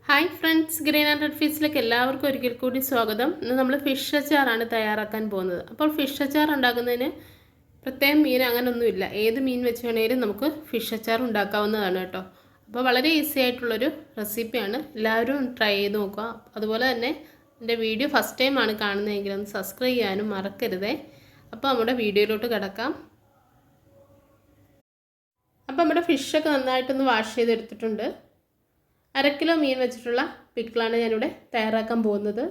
Hi friends, green and red ഫിഷിലേക്ക് എല്ലാവർക്കും ഒരിക്കൽ കൂടി സ്വാഗതം. ഇന്ന് നമ്മൾ ഫിഷ് അച്ചാറാണ് തയ്യാറാക്കാൻ പോകുന്നത്. അപ്പോൾ ഫിഷ് അച്ചാർ ഉണ്ടാക്കുന്നതിന് പ്രത്യേകം മീൻ അങ്ങനെയൊന്നുമില്ല. ഏത് മീൻ വെച്ച് വേണമെങ്കിലും നമുക്ക് ഫിഷ് അച്ചാർ ഉണ്ടാക്കാവുന്നതാണ് കേട്ടോ. അപ്പോൾ വളരെ ഈസി ആയിട്ടുള്ളൊരു റെസിപ്പിയാണ്. എല്ലാവരും ട്രൈ ചെയ്ത് നോക്കുക. അതുപോലെ തന്നെ എൻ്റെ വീഡിയോ ഫസ്റ്റ് ടൈമാണ് കാണുന്നതെങ്കിൽ ഒന്ന് സബ്സ്ക്രൈബ് ചെയ്യാനും മറക്കരുതേ. അപ്പോൾ നമ്മുടെ വീഡിയോയിലോട്ട് കിടക്കാം. അപ്പോൾ നമ്മുടെ ഫിഷൊക്കെ നന്നായിട്ടൊന്ന് വാഷ് ചെയ്തെടുത്തിട്ടുണ്ട്. 1/2 കിലോ മീൻ വെച്ചിട്ടുള്ള പിക്കിളാണ് ഞാനിവിടെ തയ്യാറാക്കാൻ പോകുന്നത്.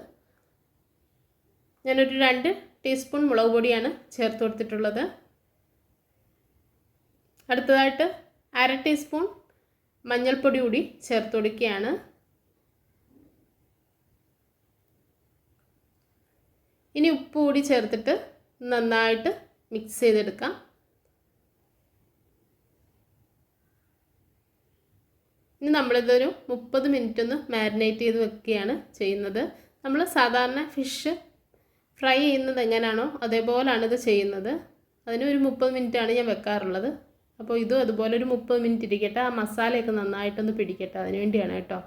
ഞാനൊരു 2 ടീസ്പൂൺ മുളക് പൊടിയാണ് ചേർത്ത് കൊടുത്തിട്ടുള്ളത്. അടുത്തതായിട്ട് 1/2 ടീസ്പൂൺ മഞ്ഞൾപ്പൊടി കൂടി ചേർത്ത് കൊടുക്കുകയാണ്. ഇനി ഉപ്പ് കൂടി ചേർത്തിട്ട് നന്നായിട്ട് മിക്സ് ചെയ്തെടുക്കാം. ഇനി നമ്മളിതൊരു 30 മിനിറ്റ് ഒന്ന് മാരിനേറ്റ് ചെയ്ത് വെക്കുകയാണ് ചെയ്യുന്നത്. നമ്മൾ സാധാരണ ഫിഷ് ഫ്രൈ ചെയ്യുന്നത് എങ്ങനെയാണോ അതേപോലെയാണ് ഇത് ചെയ്യുന്നത്. അതിന് ഒരു 30 മിനിറ്റാണ് ഞാൻ വെക്കാറുള്ളത്. അപ്പോൾ ഇതും അതുപോലെ ഒരു 30 മിനിറ്റ് ഇരിക്കട്ടെ. ആ മസാലയൊക്കെ നന്നായിട്ടൊന്ന് പിടിക്കട്ടെ, അതിന് വേണ്ടിയാണ് കേട്ടോ.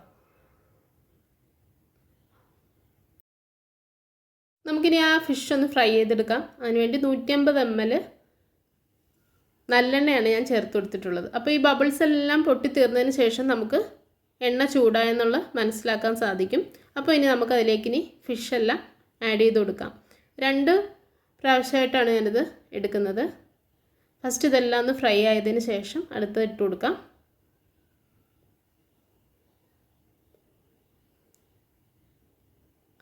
നമുക്കിനി ആ ഫിഷ് ഒന്ന് ഫ്രൈ ചെയ്തെടുക്കാം. അതിനുവേണ്ടി 150 ml നല്ലെണ്ണയാണ് ഞാൻ ചേർത്ത് കൊടുത്തിട്ടുള്ളത്. അപ്പോൾ ഈ ബബിൾസ് എല്ലാം പൊട്ടിത്തീർന്നതിന് ശേഷം നമുക്ക് എണ്ണ ചൂടായെന്നുള്ള മനസ്സിലാക്കാൻ സാധിക്കും. അപ്പോൾ ഇനി നമുക്ക് അതിലേക്കിനി ഫിഷെല്ലാം ആഡ് ചെയ്ത് കൊടുക്കാം. 2 പ്രാവശ്യമായിട്ടാണ് ഞാനിത് എടുക്കുന്നത്. ഫസ്റ്റ് ഇതെല്ലാം ഒന്ന് ഫ്രൈ ആയതിന് ശേഷം അടുത്തത് ഇട്ട് കൊടുക്കാം.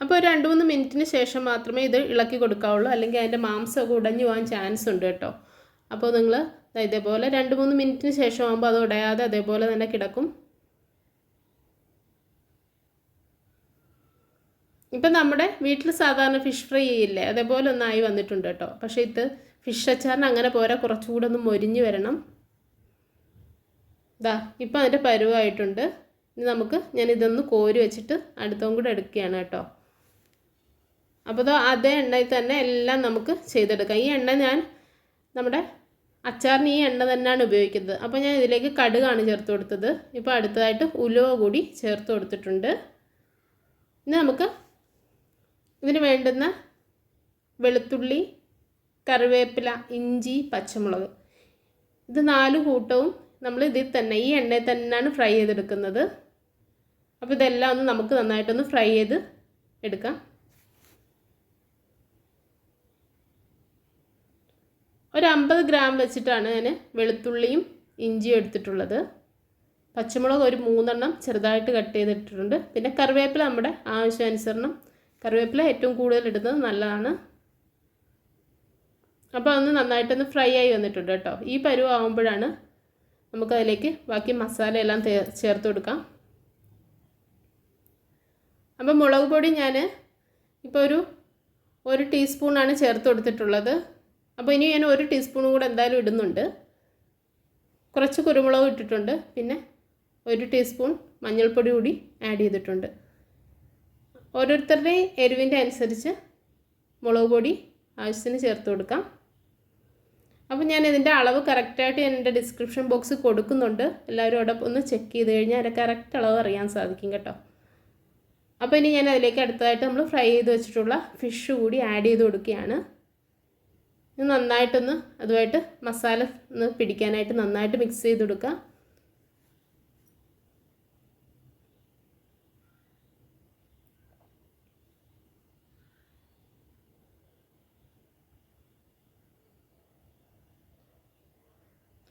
അപ്പോൾ ഒരു 2-3 മിനിറ്റിന് ശേഷം മാത്രമേ ഇത് ഇളക്കി കൊടുക്കാവുള്ളൂ, അല്ലെങ്കിൽ അതിൻ്റെ മാംസമൊക്കെ ഉടഞ്ഞു പോകാൻ ചാൻസ് ഉണ്ട് കേട്ടോ. അപ്പോൾ നിങ്ങൾ ഇതേപോലെ 2-3 മിനിറ്റിന് ശേഷം ആകുമ്പോൾ അത് ഉടയാതെ അതേപോലെ തന്നെ കിടക്കും. ഇപ്പം നമ്മുടെ വീട്ടിൽ സാധാരണ ഫിഷ് ഫ്രൈ ചെയ്യില്ലേ, അതേപോലെ ഒന്നായി വന്നിട്ടുണ്ട് കേട്ടോ. പക്ഷേ ഇത് ഫിഷ് അച്ചാറിന് അങ്ങനെ പോരാ, കുറച്ചുകൂടെ ഒന്ന് മൊരിഞ്ഞ് വരണം. ഇതാ ഇപ്പം അതിൻ്റെ പരുവായിട്ടുണ്ട്. ഇനി ഞാനിതൊന്ന് കോരി വെച്ചിട്ട് അടുത്തും കൂടെ എടുക്കുകയാണ് കേട്ടോ. അപ്പോൾ അതേ എണ്ണയിൽ തന്നെ എല്ലാം നമുക്ക് ചെയ്തെടുക്കാം. ഈ എണ്ണ ഞാൻ നമ്മുടെ അച്ചാറിന് ഈ എണ്ണ തന്നെയാണ് ഉപയോഗിക്കുന്നത്. അപ്പോൾ ഞാൻ ഇതിലേക്ക് കടുകാണ് ചേർത്ത് കൊടുത്തത്. ഇപ്പോൾ അടുത്തതായിട്ട് ഉലുവ കൂടി ചേർത്ത് കൊടുത്തിട്ടുണ്ട്. ഇനി നമുക്ക് ഇതിന് വേണ്ടുന്ന വെളുത്തുള്ളി, കറിവേപ്പില, ഇഞ്ചി, പച്ചമുളക്, ഇത് 4 കൂട്ടവും നമ്മൾ ഇതിൽ തന്നെ ഈ എണ്ണയിൽ തന്നെയാണ് ഫ്രൈ ചെയ്തെടുക്കുന്നത്. അപ്പോൾ ഇതെല്ലാം ഒന്ന് നമുക്ക് നന്നായിട്ടൊന്ന് ഫ്രൈ ചെയ്ത് എടുക്കാം. ഒരു 50 ഗ്രാം വെച്ചിട്ടാണ് ഞാൻ വെളുത്തുള്ളിയും ഇഞ്ചിയും എടുത്തിട്ടുള്ളത്. പച്ചമുളക് ഒരു 3 എണ്ണം ചെറുതായിട്ട് കട്ട് ചെയ്തിട്ടിട്ടുണ്ട്. പിന്നെ കറിവേപ്പില നമ്മുടെ ആവശ്യാനുസരണം. കറിവേപ്പില ഏറ്റവും കൂടുതൽ ഇടുന്നത് നല്ലതാണ്. അപ്പോൾ അതൊന്ന് നന്നായിട്ടൊന്ന് ഫ്രൈ ആയി വന്നിട്ടുണ്ട് കേട്ടോ. ഈ പരുവാകുമ്പോഴാണ് നമുക്കതിലേക്ക് ബാക്കി മസാലയെല്ലാം ചേർത്ത് കൊടുക്കാം. അപ്പോൾ മുളക് പൊടി ഞാൻ ഇപ്പോൾ ഒരു ടീസ്പൂണാണ് ചേർത്ത് കൊടുത്തിട്ടുള്ളത്. അപ്പോൾ ഇനി ഞാൻ 1 ടീസ്പൂൺ കൂടെ എന്തായാലും ഇടുന്നുണ്ട്. കുറച്ച് കുരുമുളക് ഇട്ടിട്ടുണ്ട്. പിന്നെ 1 ടീസ്പൂൺ മഞ്ഞൾപ്പൊടി കൂടി ആഡ് ചെയ്തിട്ടുണ്ട്. ഓരോരുത്തരുടെയും എരിവിൻ്റെ അനുസരിച്ച് മുളക് പൊടി ആവശ്യത്തിന് ചേർത്ത് കൊടുക്കാം. അപ്പോൾ ഞാൻ ഇതിൻ്റെ അളവ് കറക്റ്റായിട്ട് ഞാൻ എൻ്റെ ഡിസ്ക്രിപ്ഷൻ ബോക്സിൽ കൊടുക്കുന്നുണ്ട്. എല്ലാവരും അവിടെ ഒന്ന് ചെക്ക് ചെയ്ത് കഴിഞ്ഞാൽ അതിൻ്റെ കറക്റ്റ് അളവ് അറിയാൻ സാധിക്കും കേട്ടോ. അപ്പോൾ ഇനി ഞാൻ അതിലേക്ക് അടുത്തതായിട്ട് നമ്മൾ ഫ്രൈ ചെയ്ത് വെച്ചിട്ടുള്ള ഫിഷ് കൂടി ആഡ് ചെയ്ത് കൊടുക്കുകയാണ്. ഇത് നന്നായിട്ടൊന്ന് അതുമായിട്ട് മസാല ഒന്ന് പിടിക്കാനായിട്ട് നന്നായിട്ട് മിക്സ് ചെയ്ത് കൊടുക്കുക.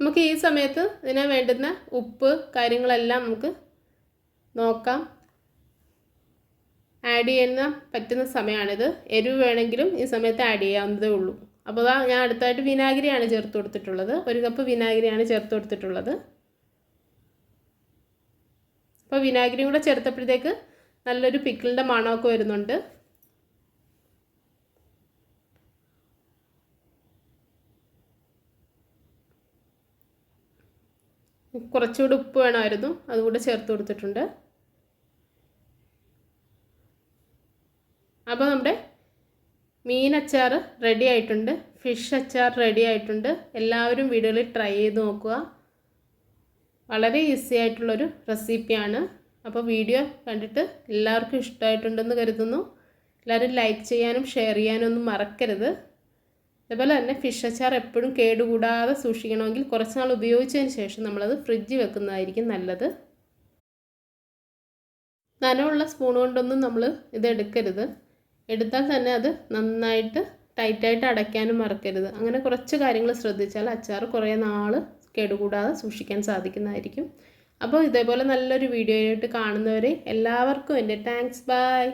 നമുക്ക് ഈ സമയത്ത് ഇതിന് വേണ്ടുന്ന ഉപ്പ് കാര്യങ്ങളെല്ലാം നമുക്ക് നോക്കാം. ആഡ് ചെയ്യുന്ന പറ്റുന്ന സമയമാണിത്. എരിവ് വേണമെങ്കിലും ഈ സമയത്ത് ആഡ് ചെയ്യാവുന്നതേ ഉള്ളൂ. അപ്പോൾ ഞാൻ അടുത്തായിട്ട് വിനാഗിരിയാണ് ചേർത്ത് കൊടുത്തിട്ടുള്ളത്. 1 കപ്പ് വിനാഗിരിയാണ് ചേർത്ത് കൊടുത്തിട്ടുള്ളത്. അപ്പോൾ വിനാഗിരിയും കൂടെ ചേർത്തപ്പോഴത്തേക്ക് നല്ലൊരു പിക്കിളിൻ്റെ മണമൊക്കെ വരുന്നുണ്ട്. കുറച്ചുകൂടി ഉപ്പ് വേണമായിരുന്നു, അതുകൂടെ ചേർത്ത് കൊടുത്തിട്ടുണ്ട്. അപ്പോൾ നമ്മുടെ മീൻ അച്ചാർ റെഡി ആയിട്ടുണ്ട്. ഫിഷ് അച്ചാർ റെഡി ആയിട്ടുണ്ട്. എല്ലാവരും വീഡിയോയിൽ ട്രൈ ചെയ്ത് നോക്കുക. വളരെ ഈസി ആയിട്ടുള്ളൊരു റെസിപ്പിയാണ്. അപ്പോൾ വീഡിയോ കണ്ടിട്ട് എല്ലാവർക്കും ഇഷ്ടമായിട്ടുണ്ടെന്ന് കരുതുന്നു. എല്ലാവരും ലൈക്ക് ചെയ്യാനും ഷെയർ ചെയ്യാനും ഒന്നും മറക്കരുത്. അതുപോലെ തന്നെ ഫിഷ് അച്ചാർ എപ്പോഴും കേടുകൂടാതെ സൂക്ഷിക്കണമെങ്കിൽ കുറച്ച് നാൾ ഉപയോഗിച്ചതിന് ശേഷം നമ്മളത് ഫ്രിഡ്ജിൽ വെക്കുന്നതായിരിക്കും നല്ലത്. നനവുള്ള സ്പൂൺ കൊണ്ടൊന്നും നമ്മൾ ഇത് എടുക്കരുത്. എടുത്താൽ തന്നെ അത് നന്നായിട്ട് ടൈറ്റായിട്ട് അടയ്ക്കാനും മറക്കരുത്. അങ്ങനെ കുറച്ച് കാര്യങ്ങൾ ശ്രദ്ധിച്ചാൽ അച്ചാർ കുറേ നാൾ കേടുകൂടാതെ സൂക്ഷിക്കാൻ സാധിക്കുന്നതായിരിക്കും. അപ്പോൾ ഇതേപോലെ നല്ലൊരു വീഡിയോ ആയിട്ട് കാണുന്നവരെ എല്ലാവർക്കും എൻ്റെ താങ്ക്സ്. ബൈ.